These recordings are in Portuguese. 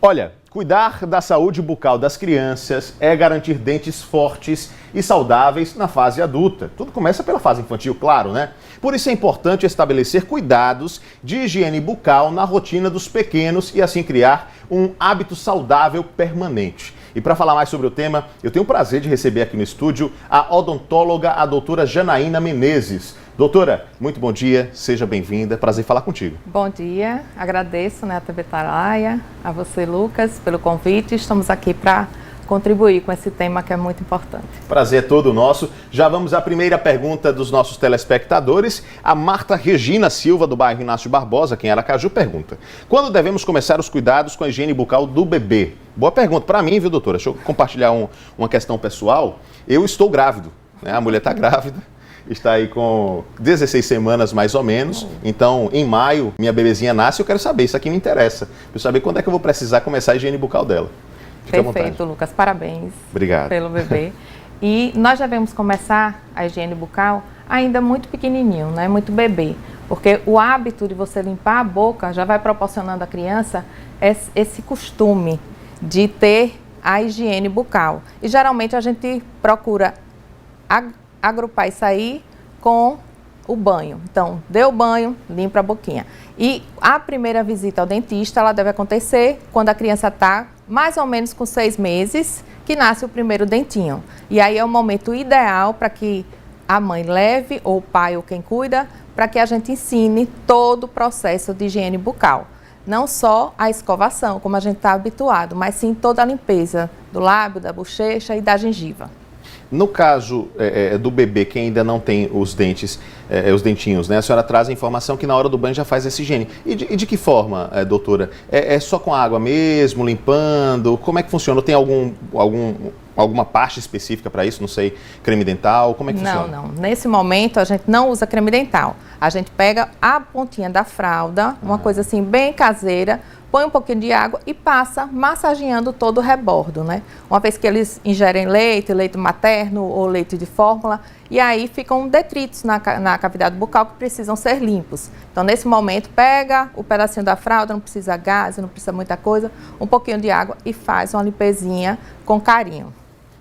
Olha, cuidar da saúde bucal das crianças é garantir dentes fortes e saudáveis na fase adulta. Tudo começa pela fase infantil, claro, né? Por isso é importante estabelecer cuidados de higiene bucal na rotina dos pequenos e assim criar um hábito saudável permanente. E para falar mais sobre o tema, eu tenho o prazer de receber aqui no estúdio a odontóloga, a doutora Janaína Menezes. Doutora, muito bom dia, seja bem-vinda, prazer falar contigo. Bom dia, agradeço, né, a TV Atalaia, a você, Lucas, pelo convite. Estamos aqui para contribuir com esse tema que é muito importante. Prazer é todo nosso. Já vamos à primeira pergunta dos nossos telespectadores. A Marta Regina Silva, do bairro Inácio Barbosa, aqui em Aracaju, pergunta: quando devemos começar os cuidados com a higiene bucal do bebê? Boa pergunta para mim, viu, doutora? Deixa eu compartilhar uma questão pessoal. Eu estou grávido, né? A mulher está grávida. Está aí com 16 semanas mais ou menos, então em maio minha bebezinha nasce e eu quero saber, isso aqui me interessa, para saber quando é que eu vou precisar começar a higiene bucal dela. Fica Perfeito, Lucas, parabéns. Obrigado. Pelo bebê. E nós devemos começar a higiene bucal ainda muito pequenininho, né? Muito bebê, porque o hábito de você limpar a boca já vai proporcionando à criança esse costume de ter a higiene bucal. E geralmente a gente procura agrupar isso aí com o banho. Então, deu banho, limpa a boquinha. E a primeira visita ao dentista, ela deve acontecer quando a criança está mais ou menos com 6 meses, que nasce o primeiro dentinho. E aí é o momento ideal para que a mãe leve, ou o pai, ou quem cuida, para que a gente ensine todo o processo de higiene bucal. Não só a escovação, como a gente está habituado, mas sim toda a limpeza do lábio, da bochecha e da gengiva. No caso do bebê que ainda não tem os dentes, os dentinhos, né? A senhora traz a informação que na hora do banho já faz essa higiene. E de que forma, doutora? É só com a água mesmo, limpando? Como é que funciona? Tem alguma parte específica para isso? Não sei, creme dental? Como é que funciona? Não. Nesse momento a gente não usa creme dental. A gente pega a pontinha da fralda, uma coisa assim bem caseira, põe um pouquinho de água e passa massageando todo o rebordo, né? Uma vez que eles ingerem leite materno ou leite de fórmula, e aí ficam detritos na cavidade bucal que precisam ser limpos. Então, nesse momento, pega o pedacinho da fralda, não precisa gás, não precisa muita coisa, um pouquinho de água e faz uma limpezinha com carinho.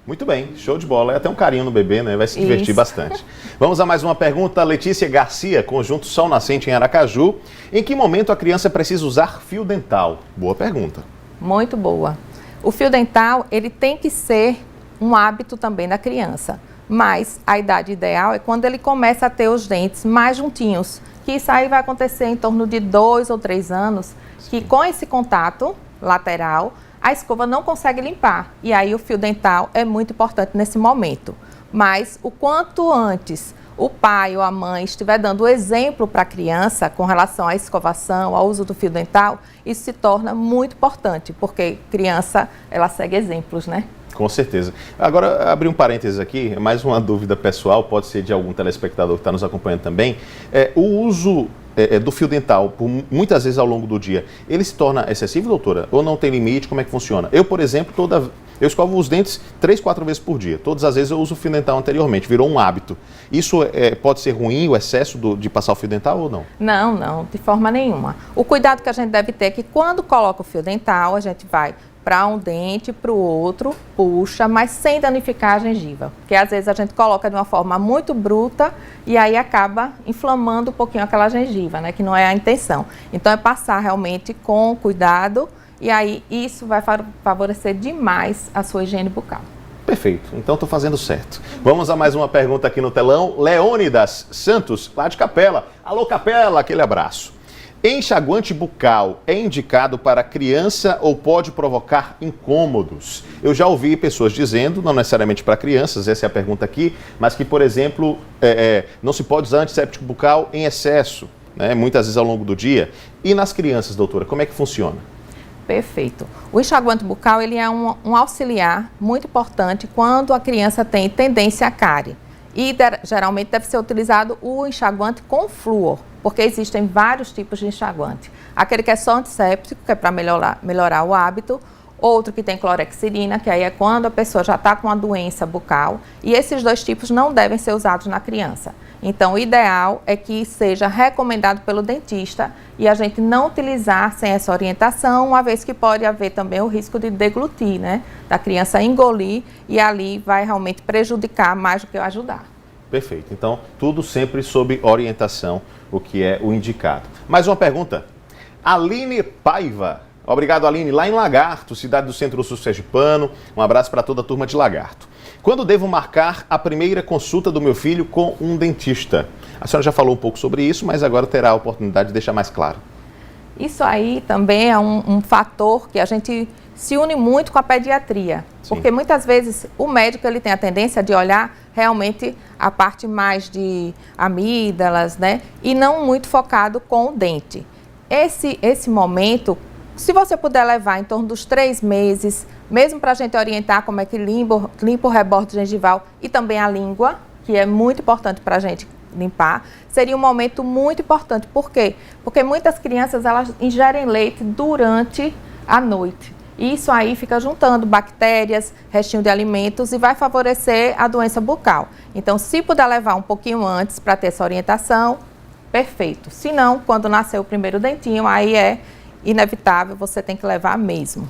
Muito bem, show de bola. É até um carinho no bebê, né? Vai se divertir Isso. bastante. Vamos a mais uma pergunta. Letícia Garcia, Conjunto Sol Nascente em Aracaju. Em que momento a criança precisa usar fio dental? Boa pergunta. Muito boa. O fio dental, ele tem que ser um hábito também da criança. Mas a idade ideal é quando ele começa a ter os dentes mais juntinhos. Que isso aí vai acontecer em torno de 2 ou 3 anos. Que com esse contato lateral, a escova não consegue limpar. E aí o fio dental é muito importante nesse momento. Mas o quanto antes o pai ou a mãe estiver dando o exemplo para a criança com relação à escovação, ao uso do fio dental, isso se torna muito importante, porque criança, ela segue exemplos, né? Com certeza. Agora, abrir um parênteses aqui, mais uma dúvida pessoal, pode ser de algum telespectador que está nos acompanhando também. O uso do fio dental, muitas vezes ao longo do dia, ele se torna excessivo, doutora? Ou não tem limite? Como é que funciona? Eu, por exemplo, eu escovo os dentes 3, 4 vezes por dia. Todas as vezes eu uso o fio dental anteriormente, virou um hábito. Isso pode ser ruim, o excesso de passar o fio dental ou não? Não, de forma nenhuma. O cuidado que a gente deve ter é que quando coloca o fio dental, a gente vai para um dente, para o outro, puxa, mas sem danificar a gengiva. Porque às vezes a gente coloca de uma forma muito bruta e aí acaba inflamando um pouquinho aquela gengiva, né? Que não é a intenção. Então é passar realmente com cuidado e aí isso vai favorecer demais a sua higiene bucal. Perfeito, então estou fazendo certo. Vamos a mais uma pergunta aqui no telão. Leônidas Santos, lá de Capela. Alô, Capela, aquele abraço. Enxaguante bucal é indicado para criança ou pode provocar incômodos? Eu já ouvi pessoas dizendo, não necessariamente para crianças, essa é a pergunta aqui, mas que, por exemplo, não se pode usar antisséptico bucal em excesso, né, muitas vezes ao longo do dia. E nas crianças, doutora, como é que funciona? Perfeito. O enxaguante bucal ele é um auxiliar muito importante quando a criança tem tendência à cárie. E geralmente deve ser utilizado o enxaguante com flúor, porque existem vários tipos de enxaguante. Aquele que é só antisséptico, que é para melhorar o hábito, outro que tem clorexidina, que aí é quando a pessoa já está com uma doença bucal, e esses 2 tipos não devem ser usados na criança. Então, o ideal é que seja recomendado pelo dentista e a gente não utilizar sem essa orientação, uma vez que pode haver também o risco de deglutir, né? Da criança engolir e ali vai realmente prejudicar mais do que ajudar. Perfeito. Então, tudo sempre sob orientação, o que é o indicado. Mais uma pergunta. Aline Paiva. Obrigado, Aline. Lá em Lagarto, cidade do Centro-Sul sergipano. Um abraço para toda a turma de Lagarto. Quando devo marcar a primeira consulta do meu filho com um dentista? A senhora já falou um pouco sobre isso, mas agora terá a oportunidade de deixar mais claro. Isso aí também é um fator que a gente se une muito com a pediatria. Sim. Porque muitas vezes o médico ele tem a tendência de olhar realmente a parte mais de amígdalas, né? E não muito focado com o dente. Esse momento, se você puder levar em torno dos 3 meses, mesmo para a gente orientar como é que limpa o rebordo gengival e também a língua, que é muito importante para a gente limpar, seria um momento muito importante. Por quê? Porque muitas crianças elas ingerem leite durante a noite. E isso aí fica juntando bactérias, restinho de alimentos e vai favorecer a doença bucal. Então, se puder levar um pouquinho antes para ter essa orientação, perfeito. Se não, quando nascer o primeiro dentinho, aí é inevitável, você tem que levar mesmo.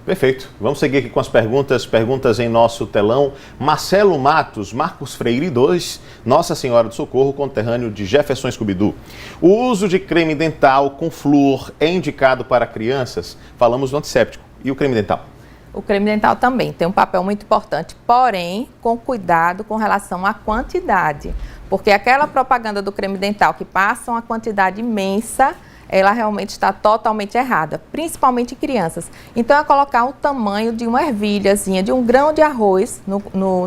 Perfeito. Vamos seguir aqui com as perguntas em nosso telão. Marcelo Matos, Marcos Freire 2, Nossa Senhora do Socorro, conterrâneo de Jefferson Scooby-Doo. O uso de creme dental com flúor é indicado para crianças? Falamos do antisséptico. E o creme dental? O creme dental também tem um papel muito importante, porém, com cuidado com relação à quantidade. Porque aquela propaganda do creme dental que passa uma quantidade imensa, ela realmente está totalmente errada, principalmente em crianças. Então, é colocar o tamanho de uma ervilhazinha, de um grão de arroz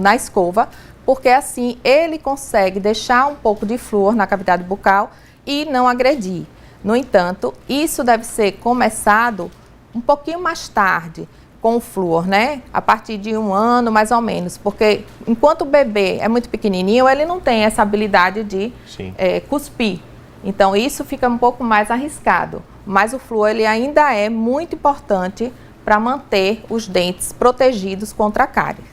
na escova, porque assim ele consegue deixar um pouco de flúor na cavidade bucal e não agredir. No entanto, isso deve ser começado um pouquinho mais tarde, com o flúor, né? A partir de 1 ano, mais ou menos. Porque enquanto o bebê é muito pequenininho, ele não tem essa habilidade de cuspir. Então, isso fica um pouco mais arriscado. Mas o flúor, ele ainda é muito importante para manter os dentes protegidos contra a cárie.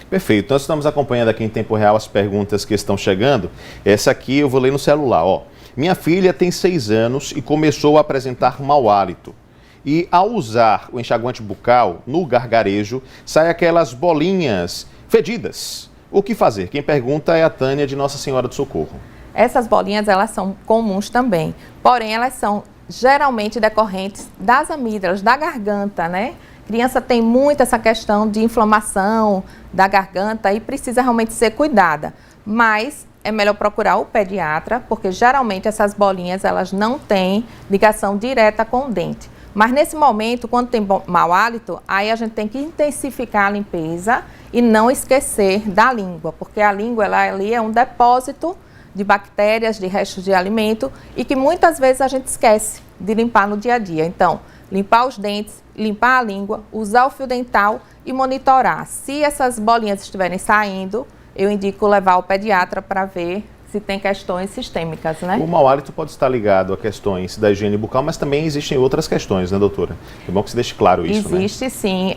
Perfeito. Nós estamos acompanhando aqui em tempo real as perguntas que estão chegando. Essa aqui eu vou ler no celular, ó. Minha filha tem 6 anos e começou a apresentar mau hálito. E ao usar o enxaguante bucal no gargarejo, saem aquelas bolinhas fedidas. O que fazer? Quem pergunta é a Tânia de Nossa Senhora do Socorro. Essas bolinhas, elas são comuns também, porém elas são geralmente decorrentes das amígdalas, da garganta, né? A criança tem muito essa questão de inflamação da garganta e precisa realmente ser cuidada, mas é melhor procurar o pediatra, porque geralmente essas bolinhas, elas não têm ligação direta com o dente. Mas nesse momento, quando tem mau hálito, aí a gente tem que intensificar a limpeza e não esquecer da língua, porque a língua ela ali é um depósito de bactérias, de restos de alimento e que muitas vezes a gente esquece de limpar no dia a dia. Então, limpar os dentes, limpar a língua, usar o fio dental e monitorar. Se essas bolinhas estiverem saindo, eu indico levar ao pediatra para ver se tem questões sistêmicas, né? O mau hálito pode estar ligado a questões da higiene bucal, mas também existem outras questões, né, doutora? É bom que se deixe claro isso, né? Existe sim.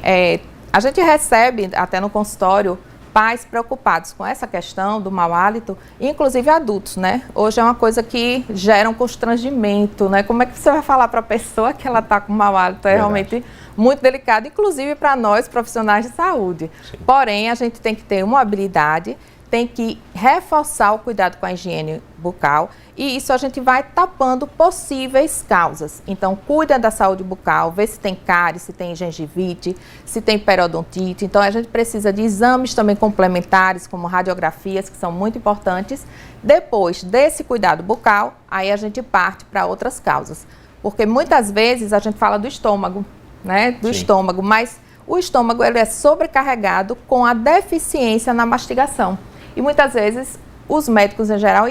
A gente recebe, até no consultório, pais preocupados com essa questão do mau hálito, inclusive adultos, né? Hoje é uma coisa que gera um constrangimento, né? Como é que você vai falar para a pessoa que ela está com mau hálito? É realmente muito delicado, inclusive para nós, profissionais de saúde. Sim. Porém, a gente tem que ter uma habilidade, tem que reforçar o cuidado com a higiene bucal e isso a gente vai tapando possíveis causas. Então, cuida da saúde bucal, vê se tem cárie, se tem gengivite, se tem periodontite. Então, a gente precisa de exames também complementares, como radiografias, que são muito importantes. Depois desse cuidado bucal, aí a gente parte para outras causas. Porque muitas vezes a gente fala do estômago, né? Do estômago, mas o estômago ele é sobrecarregado com a deficiência na mastigação. E muitas vezes os médicos em geral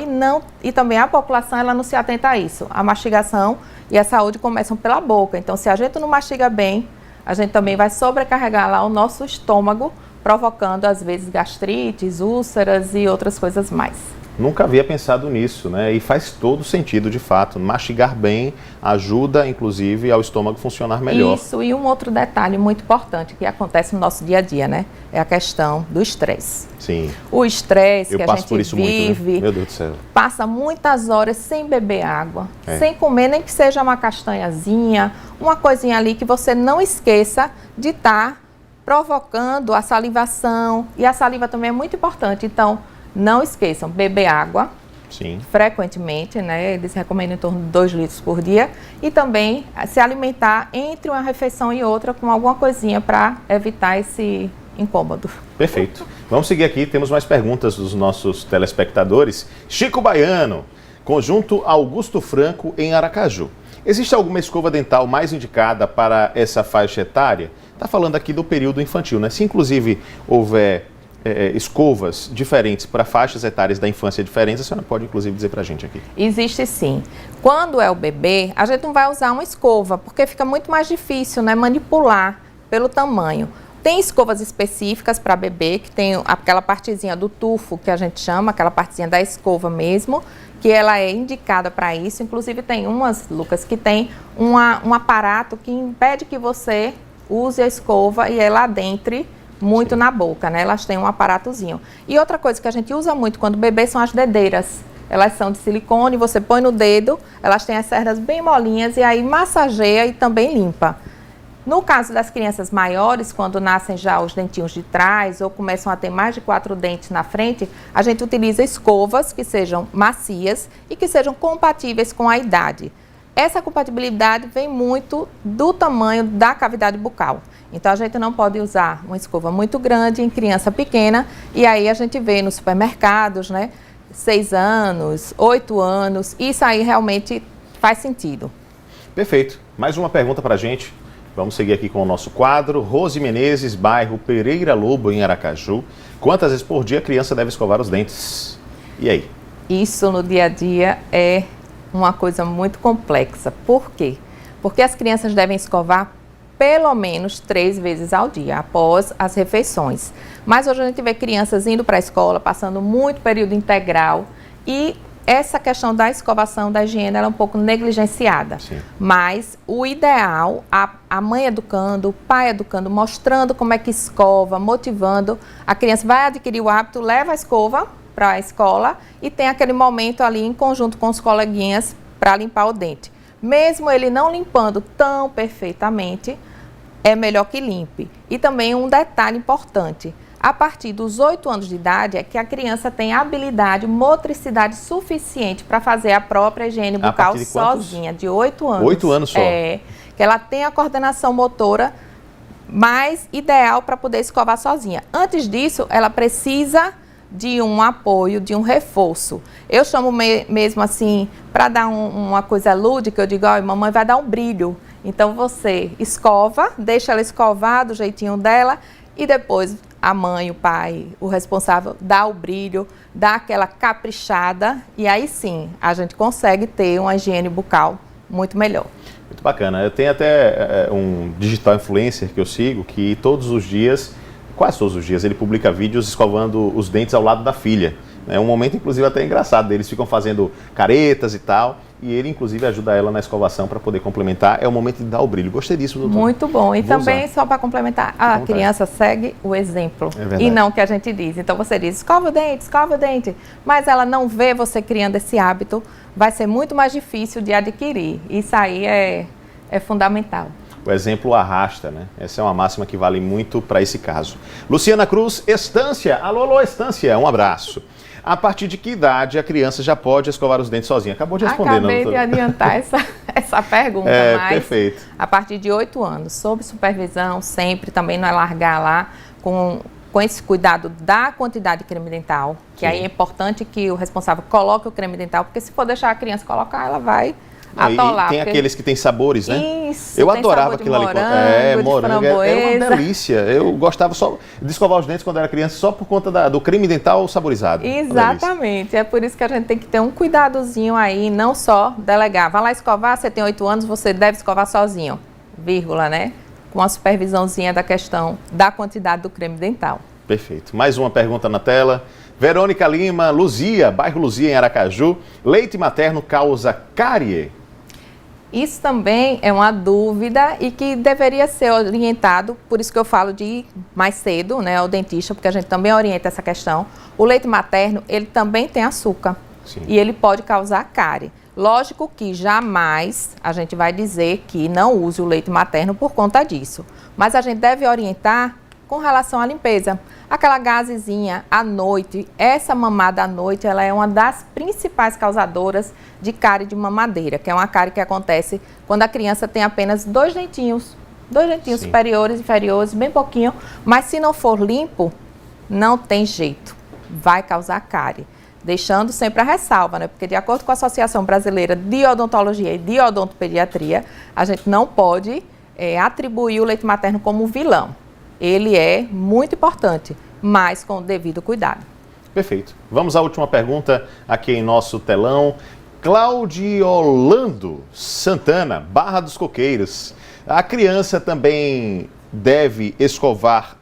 e também a população ela não se atenta a isso. A mastigação e a saúde começam pela boca. Então, se a gente não mastiga bem, a gente também vai sobrecarregar lá o nosso estômago, provocando às vezes gastrites, úlceras e outras coisas mais. Nunca havia pensado nisso, né? E faz todo sentido, de fato. Mastigar bem ajuda, inclusive, ao estômago funcionar melhor. Isso, e um outro detalhe muito importante que acontece no nosso dia a dia, né? É a questão do estresse. Sim. O estresse que a passo por gente isso vive, muito, né? Meu Deus do céu. passa muitas horas sem beber água, sem comer, nem que seja uma castanhazinha, uma coisinha ali que você não esqueça de estar provocando a salivação. E a saliva também é muito importante, então não esqueçam, beber água. Sim. Frequentemente, né? Eles recomendam em torno de 2 litros por dia. E também se alimentar entre uma refeição e outra com alguma coisinha para evitar esse incômodo. Perfeito. Vamos seguir aqui, temos mais perguntas dos nossos telespectadores. Chico Baiano, Conjunto Augusto Franco, em Aracaju. Existe alguma escova dental mais indicada para essa faixa etária? Está falando aqui do período infantil, né? Se inclusive houver escovas diferentes para faixas etárias da infância diferentes, a senhora pode inclusive dizer para a gente aqui. Existe sim. Quando é o bebê, a gente não vai usar uma escova, porque fica muito mais difícil, né, manipular pelo tamanho. Tem escovas específicas para bebê, que tem aquela partezinha do tufo, que a gente chama, aquela partezinha da escova mesmo, que ela é indicada para isso. Inclusive tem umas, Lucas, que tem um aparato que impede que você use a escova e ela adentre muito na boca, né? Elas têm um aparatozinho. E outra coisa que a gente usa muito quando bebê são as dedeiras. Elas são de silicone, você põe no dedo, elas têm as cerdas bem molinhas e aí massageia e também limpa. No caso das crianças maiores, quando nascem já os dentinhos de trás ou começam a ter mais de 4 dentes na frente, a gente utiliza escovas que sejam macias e que sejam compatíveis com a idade. Essa compatibilidade vem muito do tamanho da cavidade bucal. Então, a gente não pode usar uma escova muito grande em criança pequena. E aí a gente vê nos supermercados, né? 6 anos, 8 anos. Isso aí realmente faz sentido. Perfeito. Mais uma pergunta para a gente. Vamos seguir aqui com o nosso quadro. Rose Menezes, bairro Pereira Lobo, em Aracaju. Quantas vezes por dia a criança deve escovar os dentes? E aí? Isso no dia a dia é uma coisa muito complexa. Por quê? Porque as crianças devem escovar pelo menos 3 vezes ao dia, após as refeições. Mas hoje a gente vê crianças indo para a escola, passando muito período integral e essa questão da escovação, da higiene, ela é um pouco negligenciada. Sim. Mas o ideal, a mãe educando, o pai educando, mostrando como é que escova, motivando, a criança vai adquirir o hábito, leva a escova para a escola e tem aquele momento ali em conjunto com os coleguinhas para limpar o dente. Mesmo ele não limpando tão perfeitamente, é melhor que limpe. E também um detalhe importante, a partir dos 8 anos de idade é que a criança tem habilidade, motricidade suficiente para fazer a própria higiene bucal sozinha, de 8 anos. 8 anos só? É, que ela tem a coordenação motora mais ideal para poder escovar sozinha. Antes disso, ela precisa de um apoio, de um reforço. Eu chamo mesmo assim, para dar uma coisa lúdica, eu digo, ó, mamãe vai dar um brilho. Então você escova, deixa ela escovar do jeitinho dela e depois a mãe, o pai, o responsável dá o brilho, dá aquela caprichada e aí sim a gente consegue ter uma higiene bucal muito melhor. Muito bacana. Eu tenho até um digital influencer que eu sigo que todos os dias, quase todos os dias, ele publica vídeos escovando os dentes ao lado da filha. É um momento, inclusive, até engraçado. Eles ficam fazendo caretas e tal. E ele, inclusive, ajuda ela na escovação para poder complementar. É o momento de dar o brilho. Gostei disso, doutor. Muito bom. E Vou também, usar. só para complementar, a criança segue o exemplo. É verdade. E não o que a gente diz. Então, você diz, escova o dente. Mas ela não vê você criando esse hábito. Vai ser muito mais difícil de adquirir. Isso aí é fundamental. O exemplo arrasta, né? Essa é uma máxima que vale muito para esse caso. Luciana Cruz, Estância. Alô, Estância. Um abraço. A partir de que idade a criança já pode escovar os dentes sozinha? Acabou de responder, Acabei de adiantar essa pergunta, mas perfeito. A partir de 8 anos, sob supervisão, sempre, também não é largar lá, com esse cuidado da quantidade de creme dental, que aí é importante que o responsável coloque o creme dental, porque se for deixar a criança colocar, ela vai atolar. E tem aqueles que tem sabores, né? Isso, eu tem adorava sabor de aquilo ali. morango, Era uma framboesa. delícia. Eu gostava só de escovar os dentes quando era criança, só por conta do creme dental saborizado. Exatamente. É por isso que a gente tem que ter um cuidadozinho aí, não só delegar. Vai lá escovar, você tem 8 anos, você deve escovar sozinho, vírgula, né? Com a supervisãozinha da questão da quantidade do creme dental. Perfeito. Mais uma pergunta na tela. Verônica Lima, Luzia, bairro Luzia, em Aracaju. Leite materno causa cárie? Isso também é uma dúvida e que deveria ser orientado, por isso que eu falo de ir mais cedo, né, ao dentista, porque a gente também orienta essa questão. O leite materno, ele também tem açúcar. Sim. E ele pode causar cárie. Lógico que jamais a gente vai dizer que não use o leite materno por conta disso, mas a gente deve orientar com relação à limpeza. Aquela gazezinha à noite, essa mamada à noite, ela é uma das principais causadoras de cárie de mamadeira, que é uma cárie que acontece quando a criança tem apenas dois dentinhos Sim. superiores e inferiores, bem pouquinho, mas se não for limpo, não tem jeito, vai causar cárie. Deixando sempre a ressalva, né? Porque de acordo com a Associação Brasileira de Odontologia e de Odontopediatria, a gente não pode atribuir o leite materno como vilão. Ele é muito importante, mas com o devido cuidado. Perfeito. Vamos à última pergunta aqui em nosso telão. Claudiolando Santana, Barra dos Coqueiros. As crianças também devem escovar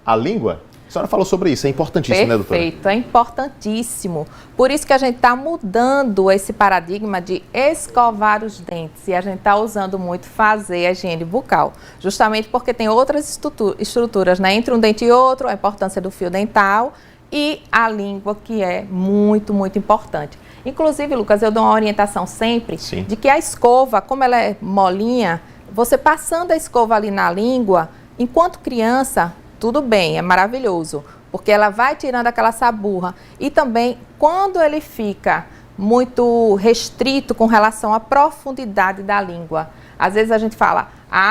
a língua? A senhora falou sobre isso, é importantíssimo, né, doutora? Perfeito, é importantíssimo. Por isso que a gente está mudando esse paradigma de escovar os dentes e a gente está usando muito fazer a higiene bucal. Justamente porque tem outras estruturas, né, entre um dente e outro, a importância do fio dental e a língua, que é muito, muito importante. Inclusive, Lucas, eu dou uma orientação sempre Sim. de que a escova, como ela é molinha, você passando a escova ali na língua, enquanto criança, tudo bem, é maravilhoso, porque ela vai tirando aquela saburra. E também, quando ele fica muito restrito com relação à profundidade da língua, às vezes a gente fala,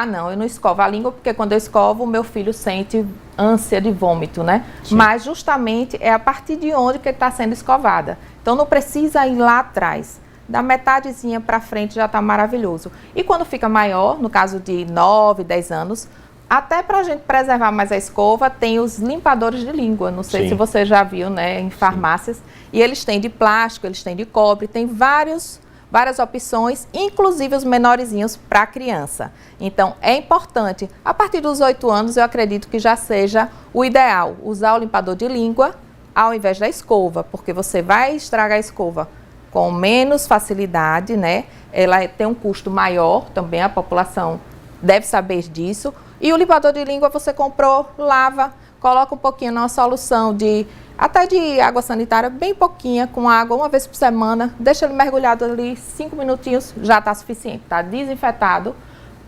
não, eu não escovo a língua porque quando eu escovo, o meu filho sente ânsia de vômito, né? Sim. Mas justamente é a partir de onde que ele está sendo escovada. Então não precisa ir lá atrás. Da metadezinha para frente já está maravilhoso. E quando fica maior, no caso de 9, 10 anos, até para a gente preservar mais a escova, tem os limpadores de língua. Não sei Sim. se você já viu, né, em farmácias. Sim. E eles têm de plástico, eles têm de cobre, tem várias opções, inclusive os menorzinhos para criança. Então, é importante, a partir dos 8 anos, eu acredito que já seja o ideal, usar o limpador de língua ao invés da escova, porque você vai estragar a escova com menos facilidade, né? Ela tem um custo maior, também a população deve saber disso. E o limpador de língua você comprou, lava, coloca um pouquinho numa solução até de água sanitária, bem pouquinha, com água, uma vez por semana, deixa ele mergulhado ali, 5 minutinhos, já está suficiente, está desinfetado,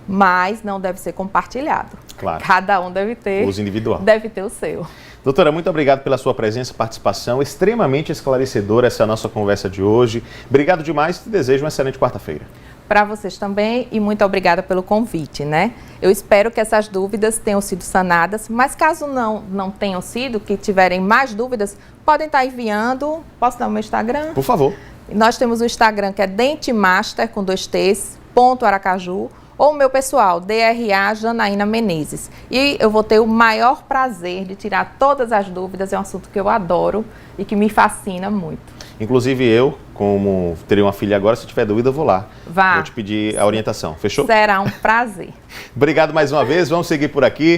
mas não deve ser compartilhado. Claro. Cada um deve ter. Uso individual. Deve ter o seu. Doutora, muito obrigado pela sua presença e participação, extremamente esclarecedora essa nossa conversa de hoje. Obrigado demais e te desejo uma excelente quarta-feira. Para vocês também e muito obrigada pelo convite, né? Eu espero que essas dúvidas tenham sido sanadas, mas caso não tenham sido, que tiverem mais dúvidas, podem estar enviando. Posso dar o meu Instagram? Por favor. Nós temos o Instagram que é dentemaster, com 2 T's, @Aracaju, ou o meu pessoal, DRA Janaína Menezes. E eu vou ter o maior prazer de tirar todas as dúvidas, é um assunto que eu adoro e que me fascina muito. Inclusive eu, como terei uma filha agora, se tiver dúvida eu vou lá. Vá. Vou te pedir a orientação, fechou? Será um prazer. Obrigado mais uma vez, vamos seguir por aqui.